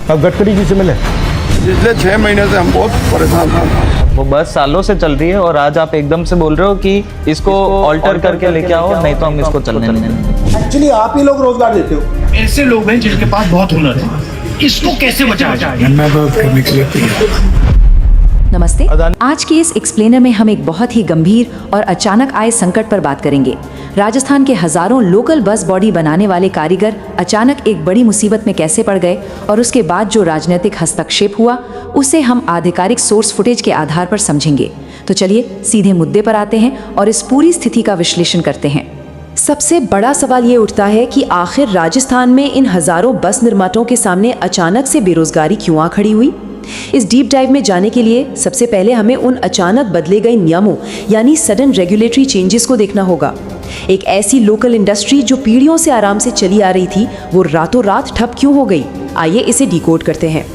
अब गडकरी जी से मिले? पिछले 6 महीने से हम बहुत परेशान थे। वो बस सालों से चल रही है और आज आप एकदम से बोल रहे हो कि इसको ऑल्टर करके लेके आओ, नहीं तो हम इसको चलने नहीं देंगे। एक्चुअली आप ही लोग रोजगार देते हो। ऐसे लोग हैं जिनके पास बहुत हुनर है, इसको कैसे बचाया जाए? नमस्ते। आज के इस एक्सप्लेनर में हम एक बहुत ही गंभीर और अचानक आए संकट पर बात करेंगे। राजस्थान के हजारों लोकल बस बॉडी बनाने वाले कारीगर अचानक एक बड़ी मुसीबत में कैसे पड़ गए और उसके बाद जो राजनीतिक हस्तक्षेप हुआ उसे हम आधिकारिक सोर्स फुटेज के आधार पर समझेंगे। तो चलिए सीधे मुद्दे पर आते हैं और इस पूरी स्थिति का विश्लेषण करते हैं। सबसे बड़ा सवाल ये उठता है कि आखिर राजस्थान में इन हजारों बस निर्माताओं के सामने अचानक से बेरोजगारी क्यों आ खड़ी हुई। इस डीप डाइव में जाने के लिए सबसे पहले हमें उन अचानक बदले गए नियमों यानी सडन रेगुलेटरी चेंजेस को देखना होगा। एक ऐसी लोकल इंडस्ट्री जो पीढ़ियों से आराम से चली आ रही थी, वो रातों रात ठप क्यों हो गई। आइए इसे डिकोड करते हैं।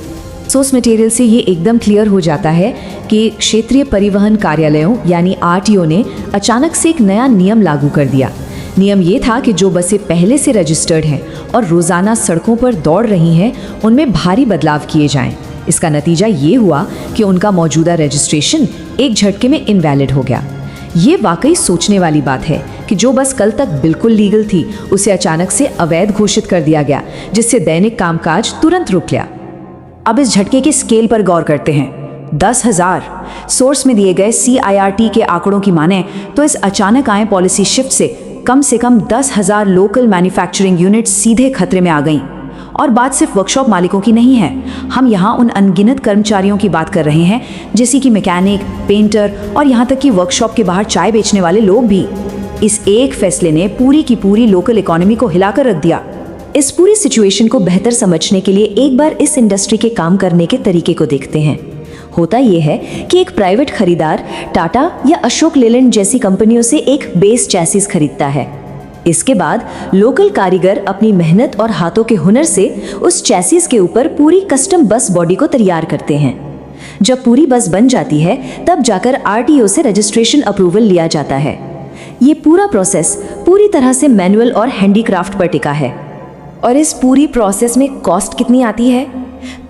सोर्स मटेरियल से ये एकदम क्लियर हो जाता है कि क्षेत्रीय परिवहन कार्यालयों यानी आरटीओ ने अचानक से एक नया नियम लागू कर दिया। नियम ये था कि जो बसें पहले से रजिस्टर्ड हैं और रोजाना सड़कों पर दौड़ रही हैं, उनमें भारी बदलाव किए जाएं। इसका नतीजा ये हुआ कि उनका मौजूदा रजिस्ट्रेशन एक झटके में इनवैलिड हो गया। ये वाकई सोचने वाली बात है कि जो बस कल तक बिल्कुल लीगल थी उसे अचानक से अवैध घोषित कर दिया गया, जिससे दैनिक कामकाज तुरंत रुक गया। अब इस झटके के स्केल पर गौर करते हैं। 10,000 सोर्स में दिए गए CIRT के आंकड़ों की माने तो इस अचानक आए पॉलिसी शिफ्ट से कम 10,000 लोकल मैन्युफैक्चरिंग यूनिट सीधे खतरे में आ गईं। और बात सिर्फ वर्कशॉप मालिकों की नहीं है, हम यहाँ उन अनगिनत कर्मचारियों की बात कर रहे हैं, जैसे कि मैकेनिक, पेंटर और यहाँ तक कि वर्कशॉप के बाहर चाय बेचने वाले लोग भी। इस एक फैसले ने पूरी की पूरी लोकल इकोनॉमी को हिलाकर रख दिया। इस पूरी सिचुएशन को बेहतर समझने के लिए एक बार इस इंडस्ट्री के काम करने के तरीके को देखते हैं। होता यह है कि एक प्राइवेट खरीदार टाटा या अशोक लेलैंड जैसी कंपनियों से एक बेस चैसिस खरीदता है। इसके बाद लोकल कारीगर अपनी मेहनत और हाथों के हुनर से उस चैसिस के ऊपर पूरी कस्टम बस बॉडी को तैयार करते हैं। जब पूरी बस बन जाती है तब जाकर आरटीओ से रजिस्ट्रेशन अप्रूवल लिया जाता है। ये पूरा प्रोसेस पूरी तरह से मैनुअल और हैंडीक्राफ्ट पर टिका है। और इस पूरी प्रोसेस में कॉस्ट कितनी आती है?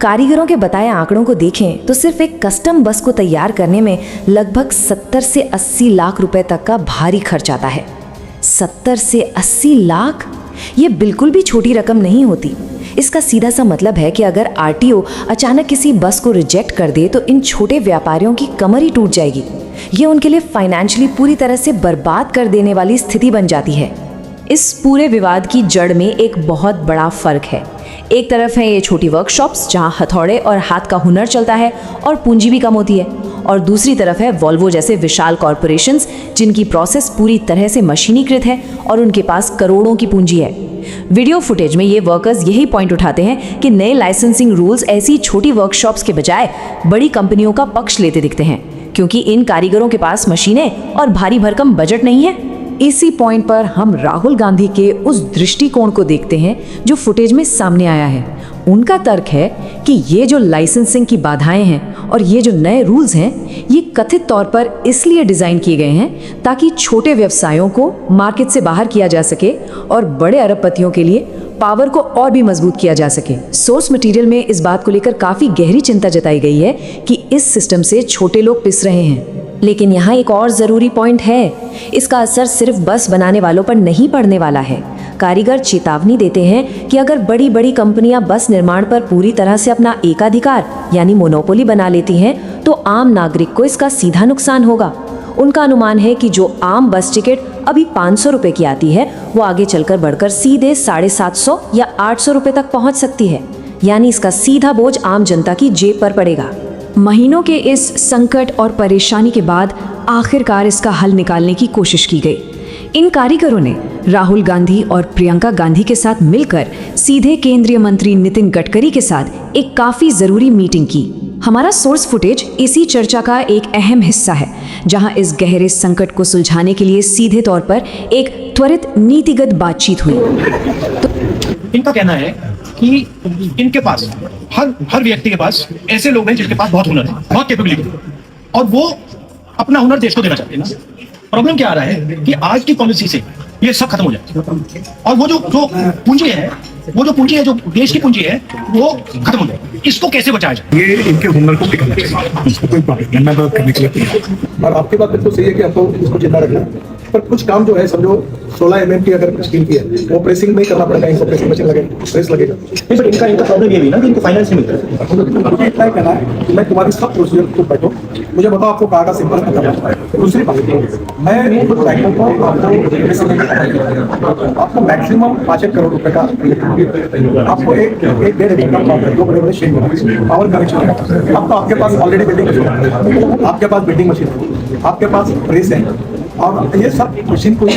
कारीगरों के बताए आंकड़ों को देखें तो सिर्फ एक कस्टम बस को तैयार करने में लगभग 70 से 80 लाख रुपए तक का भारी खर्च आता है। 70 से 80 लाख, ये बिल्कुल भी छोटी रकम नहीं होती। इसका सीधा सा मतलब है कि अगर आरटीओ अचानक किसी बस को रिजेक्ट कर दे तो इन छोटे व्यापारियों की कमर ही टूट जाएगी। ये उनके लिए फाइनेंशियली पूरी तरह से बर्बाद कर देने वाली स्थिति बन जाती है। इस पूरे विवाद की जड़ में एक बहुत बड़ा फर्क है। एक तरफ है ये छोटी वर्कशॉप्स जहां हथौड़े और हाथ का हुनर चलता है और पूंजी भी कम होती है, और दूसरी तरफ है वॉल्वो जैसे विशाल कॉरपोरेशंस जिनकी प्रोसेस पूरी तरह से मशीनीकृत है और उनके पास करोड़ों की पूंजी है। वीडियो फुटेज में ये वर्कर्स यही पॉइंट उठाते हैं कि नए लाइसेंसिंग रूल्स ऐसी छोटी वर्कशॉप्स के बजाय बड़ी कंपनियों का पक्ष लेते दिखते हैं, क्योंकि इन कारीगरों के पास मशीनें और भारी भरकम बजट नहीं है। इसी पॉइंट पर हम राहुल गांधी के उस दृष्टिकोण को देखते हैं जो फुटेज में सामने आया है। उनका तर्क है कि ये जो लाइसेंसिंग की बाधाएं हैं और ये जो नए रूल्स हैं, ये कथित तौर पर इसलिए डिजाइन किए गए हैं ताकि छोटे व्यवसायों को मार्केट से बाहर किया जा सके और बड़े अरबपतियों के लिए पावर को और भी मजबूत किया जा सके। सोर्स मटेरियल में इस बात को लेकर काफी गहरी चिंता जताई गई है कि इस सिस्टम से छोटे लोग पिस रहे हैं। लेकिन यहाँ एक और जरूरी पॉइंट है, इसका असर सिर्फ बस बनाने वालों पर नहीं पड़ने वाला है। कारीगर चेतावनी देते हैं कि अगर बड़ी बड़ी कंपनियां बस निर्माण पर पूरी तरह से अपना एकाधिकार यानी मोनोपोली बना लेती हैं तो आम नागरिक को इसका सीधा नुकसान होगा। उनका अनुमान है कि जो आम बस टिकट अभी 500 रुपए की आती है वो आगे चलकर बढ़कर सीधे 750 या 800 रुपए तक पहुंच सकती है, यानी इसका सीधा बोझ आम जनता की जेब पर पड़ेगा। महीनों के इस संकट और परेशानी के बाद आखिरकार इसका हल निकालने की कोशिश की गई। इन कारीगरों ने राहुल गांधी और प्रियंका गांधी के साथ मिलकर सीधे केंद्रीय मंत्री नितिन गडकरी के साथ एक काफी जरूरी मीटिंग की। हमारा सोर्स फुटेज इसी चर्चा का एक अहम हिस्सा है, जहां इस गहरे संकट को सुलझाने के लिए सीधे तौर पर एक त्वरित नीतिगत बातचीत हुई। इनका कहना है कि इनके पास हर व्यक्ति के पास ऐसे लोग हैं जिनके पास बहुत हुनर है, बहुत कैपेबिलिटी है, और वो अपना हुनर देश को देना चाहते हैं ना। प्रॉब्लम क्या आ रहा है कि आज की पॉलिसी से ये सब खत्म हो जाए और वो जो पूंजी है वो जो पूंजी है, जो देश की पूंजी है, वो खत्म हो जाएगी। इसको कैसे बचाया जाए? ये इनके हुनर को टिकना चाहिए, इसको कोई प्रॉब्लम नहीं, मैं बात करने के लिए तैयार। और आपकी बात बिल्कुल सही है कि आपको इसको जिंदा रखना है, पर कुछ काम जो है समझो 16 mm की अगर स्टील की है वो प्रेसिंग नहीं करना पड़ेगा, इनको प्रेसिंग मशीन लगेगा, प्रेस लगेगा। नहीं, बट इनका प्रॉब्लम ये भी ना कि इनको फाइनेंस नहीं मिलता है। मुझे इतना ही कहना है कि मैं तुम्हारी सब प्रोसीजर को बैठो, मुझे बताओ आपको कहाँ का सिंपल पता है। दूसरी बात मैं खुद बैंकों को आपको मैक्सिमम 5 करोड़ रुपए का आपको एक 1.5 एकड़ का 2 बड़े शेड पावर कनेक्शन है। अब तो आपके पास ऑलरेडी बिल्डिंग मशीन है, आपके पास बिल्डिंग मशीन है, आपके पास प्रेस है, और ये सब मशीन को ही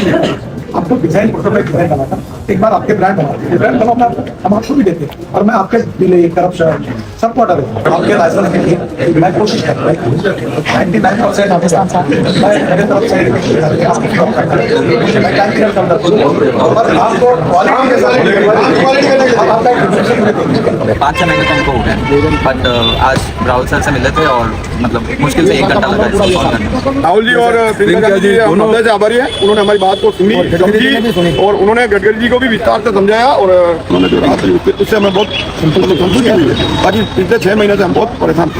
आपको डिजाइन प्रोटोटाइप डिजाइन बनाना, एक बार आपके ब्रांड बनाना हम आपको भी देते हैं, और मैं आपके डिले करप्शन सबको हटा देता हूं। आपके लाइसेंस के लिए मैं कोशिश कर रहा हूं 99% पाकिस्तान साथ मैं मेरे तरफ से मैं टाइम क्लियर कर दूं, और आपको क्वालिटी के साथ आपका 5-6 महीने तो हमको हो गए, बट आज राहुल सर से मिले थे और मतलब मुश्किल से 1 घंटा लगा इसको सॉल्व करने में। राहुल जी और प्रियंका गांधी जी हम हृदय से आभारी हैं, उन्होंने हमारी बात को सुनी, समझी, और उन्होंने गडकरी जी को भी विस्तार से समझाया, और उन्होंने जो राहत दी उससे हमें बहुत संतुष्टि हुई है। बाकी पिछले 6 महीने से हम बहुत परेशान थे।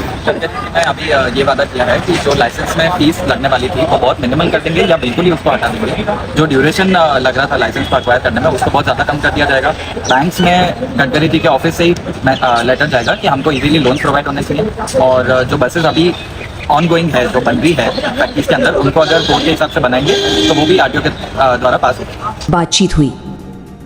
मैं अभी ये वादा किया है कि जो लाइसेंस में फीस लगने वाली थी वो बहुत मिनिमल कर देंगे या बिल्कुल ही उसको हटा देंगे। जो ड्यूरेशन लग रहा था लाइसेंस को एक्वायर करने में उसको बहुत ज़्यादा कम कर दिया जाएगा। बैंक्स में गडकरी जी के ऑफिस से ही लेटर जाएगा कि हमको इजीली लोन प्रोवाइड होने चाहिए, और जो बसेस अभी ऑन गोइंग है, जो बन रही है फैक्ट्रीज के अंदर, उनको अगर कोर्ट के हिसाब से बनाएंगे तो वो भी आरटीओ के द्वारा पास होगी। बातचीत हुई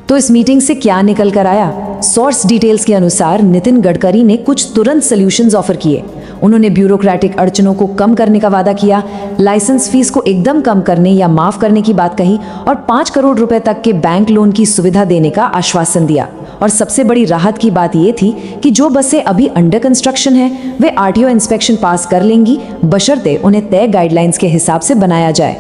तो इस मीटिंग से क्या निकल कर आया? सोर्स डिटेल्स के अनुसार नितिन गडकरी ने कुछ तुरंत सॉल्यूशंस ऑफर किए। उन्होंने ब्यूरोक्रेटिक अड़चनों को कम करने का वादा किया, लाइसेंस फीस को एकदम कम करने या माफ करने की बात कही, और 5 करोड़ रुपए तक के बैंक लोन की सुविधा देने का आश्वासन दिया। और सबसे बड़ी राहत की बात यह थी कि जो बसें अभी अंडर कंस्ट्रक्शन हैं, वे आरटीओ इंस्पेक्शन पास कर लेंगी, बशर्ते उन्हें तय गाइडलाइंस के हिसाब से बनाया जाए।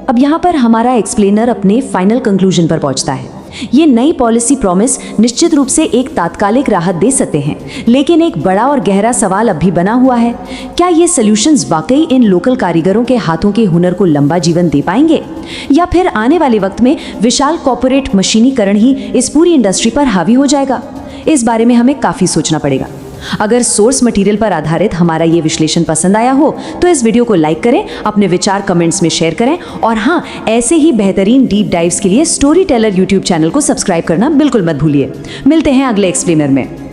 अब यहाँ पर हमारा एक्सप्लेनर अपने फाइनल कंक्लूजन पर पहुँचता है। ये नई पॉलिसी प्रॉमिस निश्चित रूप से एक तात्कालिक राहत दे सकते हैं, लेकिन एक बड़ा और गहरा सवाल अब भी बना हुआ है, क्या ये सॉल्यूशंस वाकई इन लोकल कारीगरों के हाथों के हुनर को लंबा जीवन दे पाएंगे, या फिर आने वाले वक्त में विशाल कॉर्पोरेट मशीनीकरण ही इस पूरी इंडस्ट्री पर हावी हो जाएगा? इस बारे में हमें काफ़ी सोचना पड़ेगा। अगर सोर्स मटेरियल पर आधारित हमारा ये विश्लेषण पसंद आया हो तो इस वीडियो को लाइक करें, अपने विचार कमेंट्स में शेयर करें, और हाँ, ऐसे ही बेहतरीन डीप डाइव्स के लिए स्टोरी टेलर यूट्यूब चैनल को सब्सक्राइब करना बिल्कुल मत भूलिए। मिलते हैं अगले एक्सप्लेनर में।